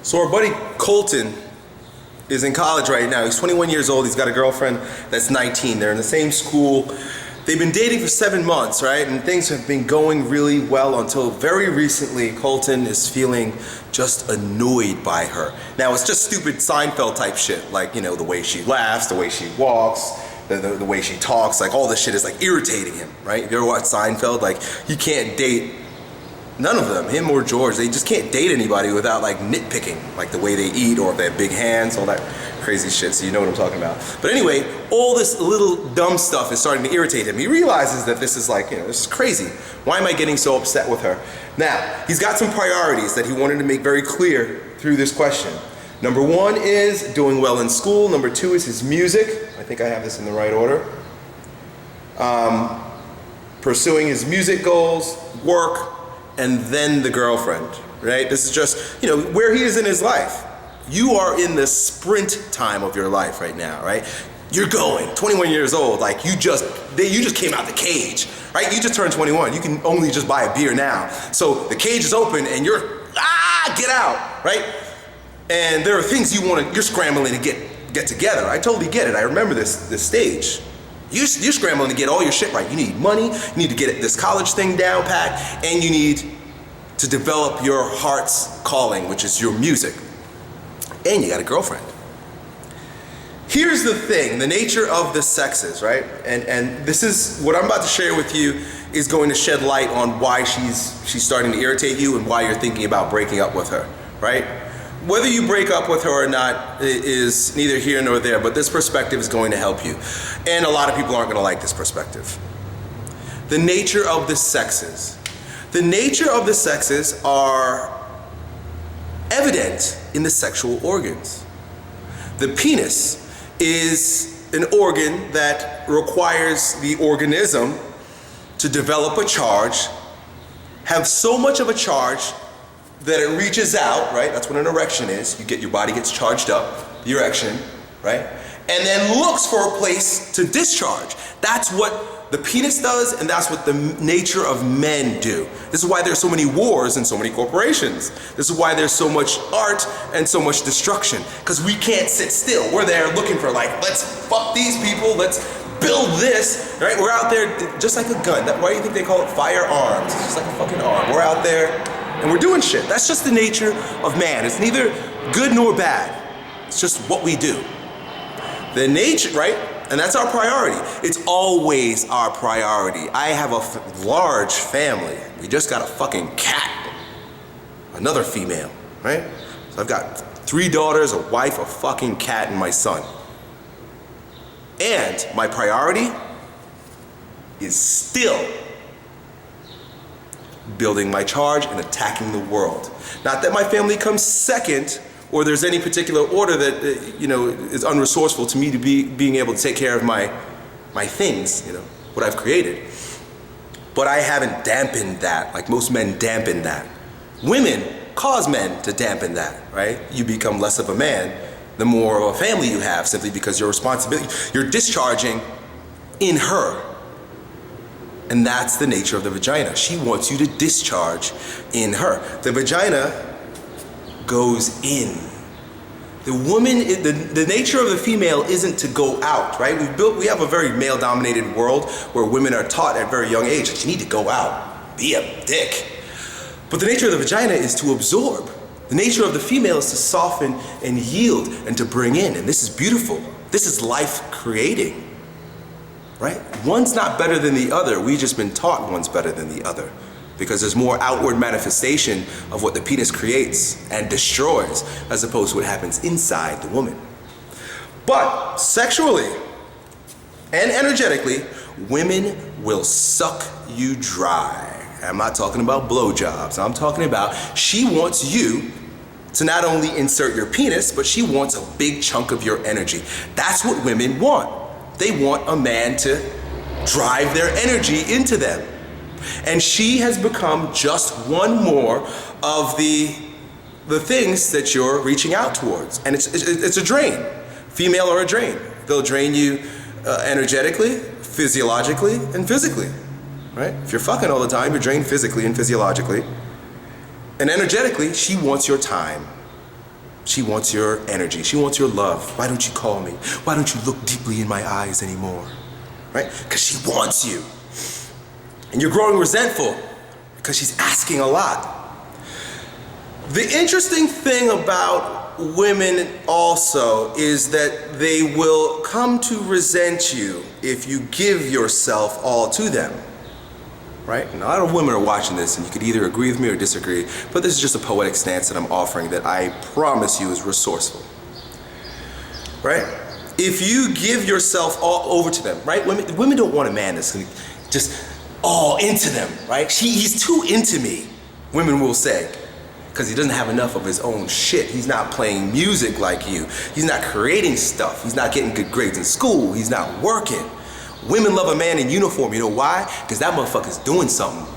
So our buddy Colton is in college right now. He's 21 years old. He's got a girlfriend that's 19. They're in the same school. They've been dating for 7 months, right? And things have been going really well until very recently Colton is feeling just annoyed by her. Now, it's just stupid Seinfeld type shit, like, you know, the way she laughs, the way she walks, the way she talks, like all this shit is like irritating him, right? If you ever watch Seinfeld, like he can't date none of them, him or George, they just can't date anybody without like nitpicking, like the way they eat or if they have big hands, all that crazy shit, so you know what I'm talking about. But anyway, all this little dumb stuff is starting to irritate him. He realizes that this is like, you know, this is crazy. Why am I getting so upset with her? Now, he's got some priorities that he wanted to make very clear through this question. Number 1 is doing well in school. Number 2 is his music. I think I have this in the right order. Pursuing his music goals, work, and then the girlfriend, right? This is just, you know, where he is in his life. You are in the sprint time of your life right now, right? You're going, 21 years old, like you just came out the cage, right? You just turned 21. You can only just buy a beer now. So the cage is open and you're, get out, right? And there are things you're scrambling to get together. I totally get it. I remember this stage. You're scrambling to get all your shit right. You need money, you need to get this college thing down packed, and you need to develop your heart's calling, which is your music. And you got a girlfriend. Here's the thing, the nature of the sexes, right? And this is, what I'm about to share with you is going to shed light on why she's starting to irritate you and why you're thinking about breaking up with her, right? Whether you break up with her or not is neither here nor there, but this perspective is going to help you. And a lot of people aren't going to like this perspective. The nature of the sexes. The nature of the sexes are evident in the sexual organs. The penis is an organ that requires the organism to develop a charge, have so much of a charge that it reaches out, right? That's what an erection is. Your body gets charged up, the erection, right? And then looks for a place to discharge. That's what the penis does, and that's what the nature of men do. This is why there's so many wars and so many corporations. This is why there's so much art and so much destruction, because we can't sit still. We're there looking for like, let's fuck these people, let's build this, right? We're out there just like a gun. Why do you think they call it firearms? It's just like a fucking arm. We're out there and we're doing shit. That's just the nature of man. It's neither good nor bad. It's just what we do. The nature, right? And that's our priority. It's always our priority. I have a large family. We just got a fucking cat. Another female, right? So I've got 3 daughters, a wife, a fucking cat, and my son. And my priority is still building my charge and attacking the world. Not that my family comes second, or there's any particular order that is unresourceful to me to being able to take care of my things, what I've created. But I haven't dampened that, like most men dampen that. Women cause men to dampen that, right? You become less of a man the more of a family you have, simply because your responsibility, you're discharging in her. And that's the nature of the vagina. She wants you to discharge in her. The vagina goes in. The woman, the nature of the female isn't to go out, right? We have a very male-dominated world where women are taught at a very young age that you need to go out, be a dick. But the nature of the vagina is to absorb. The nature of the female is to soften and yield and to bring in. And this is beautiful. This is life creating. Right? One's not better than the other. We've just been taught one's better than the other because there's more outward manifestation of what the penis creates and destroys as opposed to what happens inside the woman. But sexually and energetically, women will suck you dry. I'm not talking about blowjobs. I'm talking about she wants you to not only insert your penis, but she wants a big chunk of your energy. That's what women want. They want a man to drive their energy into them. And she has become just one more of the things that you're reaching out towards. And it's a drain. Female are a drain. They'll drain you energetically, physiologically, and physically. Right? If you're fucking all the time, you're drained physically and physiologically. And energetically, she wants your time. She wants your energy. She wants your love. Why don't you call me? Why don't you look deeply in my eyes anymore? Right? Because she wants you. And you're growing resentful because she's asking a lot. The interesting thing about women also is that they will come to resent you if you give yourself all to them. Right? And a lot of women are watching this, and you could either agree with me or disagree, but this is just a poetic stance that I'm offering that I promise you is resourceful. Right? If you give yourself all over to them, right? Women don't want a man that's just all into them, right? He's too into me, women will say, because he doesn't have enough of his own shit. He's not playing music like you. He's not creating stuff. He's not getting good grades in school. He's not working. Women love a man in uniform. You know why? Because that motherfucker's doing something.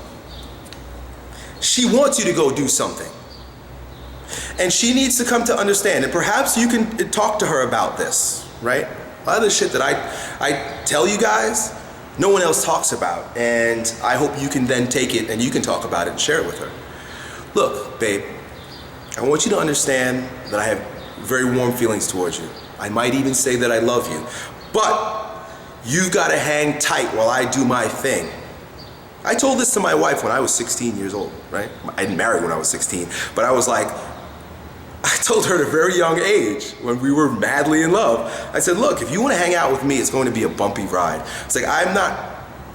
She wants you to go do something. And she needs to come to understand, and perhaps you can talk to her about this, right? A lot of the shit that I tell you guys, no one else talks about. And I hope you can then take it and you can talk about it and share it with her. Look, babe, I want you to understand that I have very warm feelings towards you. I might even say that I love you. But you've got to hang tight while I do my thing. I told this to my wife when I was 16 years old, right? I didn't marry when I was 16, but I was like, I told her at a very young age when we were madly in love, I said, look, if you want to hang out with me, it's going to be a bumpy ride. It's like,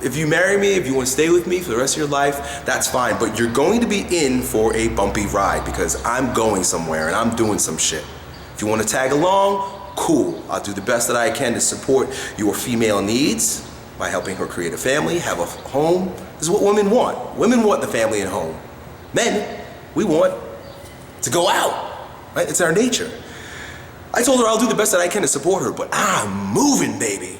if you marry me, if you want to stay with me for the rest of your life, that's fine, but you're going to be in for a bumpy ride because I'm going somewhere and I'm doing some shit. If you want to tag along, cool. I'll do the best that I can to support your female needs by helping her create a family, have a home. This is what women want. Women want the family and home. Men, we want to go out, right? It's our nature. I told her I'll do the best that I can to support her, but I'm moving, baby.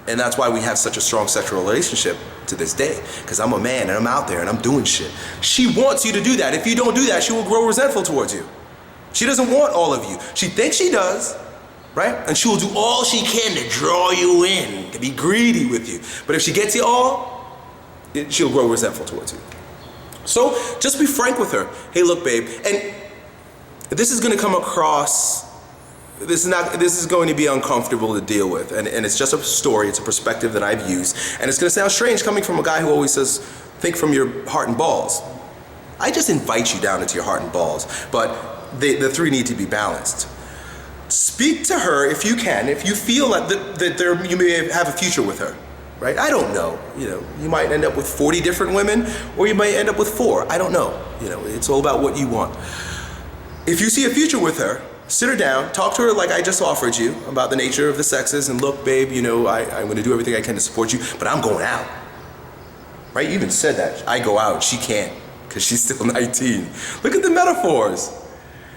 And that's why we have such a strong sexual relationship to this day, because I'm a man and I'm out there and I'm doing shit. She wants you to do that. If you don't do that, she will grow resentful towards you. She doesn't want all of you. She thinks she does. Right? And she will do all she can to draw you in, to be greedy with you. But if she gets you all, she'll grow resentful towards you. So just be frank with her. Hey, look, babe, and this is going to come across, this is going to be uncomfortable to deal with. And it's just a story, it's a perspective that I've used. And it's going to sound strange coming from a guy who always says, think from your heart and balls. I just invite you down into your heart and balls. But the three need to be balanced. Speak to her if you can, if you feel that you may have a future with her, right? I don't know, you might end up with 40 different women or you might end up with 4, I don't know. It's all about what you want. If you see a future with her, sit her down, talk to her like I just offered you about the nature of the sexes and look, babe, I'm gonna do everything I can to support you, but I'm going out, right? You even said that, I go out, she can't, because she's still 19. Look at the metaphors.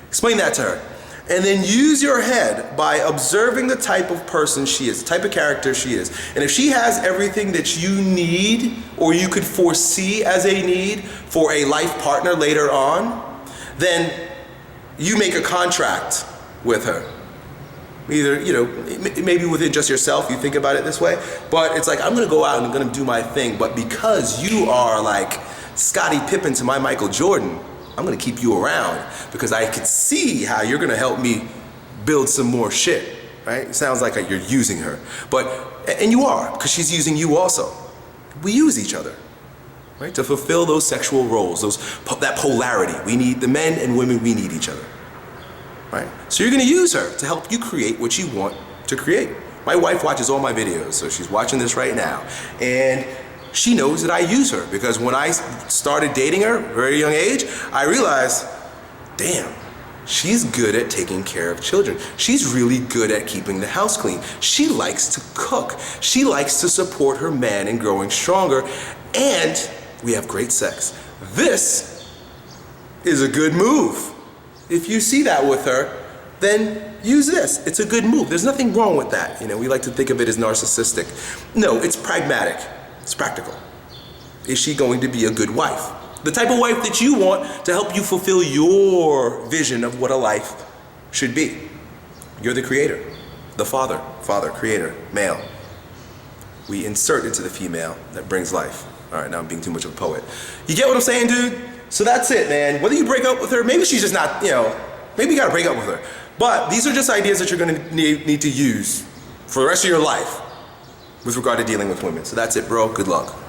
Explain that to her. And then use your head by observing the type of person she is, the type of character she is. And if she has everything that you need or you could foresee as a need for a life partner later on, then you make a contract with her. Either, maybe within just yourself, you think about it this way, but it's like, I'm gonna go out and I'm gonna do my thing, but because you are like Scottie Pippen to my Michael Jordan, I'm gonna keep you around because I can see how you're gonna help me build some more shit, right? It sounds like you're using her, and you are, because she's using you also. We use each other, right? To fulfill those sexual roles, that polarity. We need, the men and women, we need each other, right? So you're gonna use her to help you create what you want to create. My wife watches all my videos, so she's watching this right now. And she knows that I use her because when I started dating her at a very young age, I realized, damn, she's good at taking care of children. She's really good at keeping the house clean. She likes to cook. She likes to support her man in growing stronger, and we have great sex. This is a good move. If you see that with her, then use this. It's a good move. There's nothing wrong with that. We like to think of it as narcissistic. No, it's pragmatic. It's practical. Is she going to be a good wife? The type of wife that you want to help you fulfill your vision of what a life should be. You're the creator, the father, creator, male. We insert into the female that brings life. All right, now I'm being too much of a poet. You get what I'm saying, dude? So that's it, man. Whether you break up with her, maybe she's just not, Maybe you gotta break up with her. But these are just ideas that you're gonna need to use for the rest of your life with regard to dealing with women. So that's it, bro. Good luck.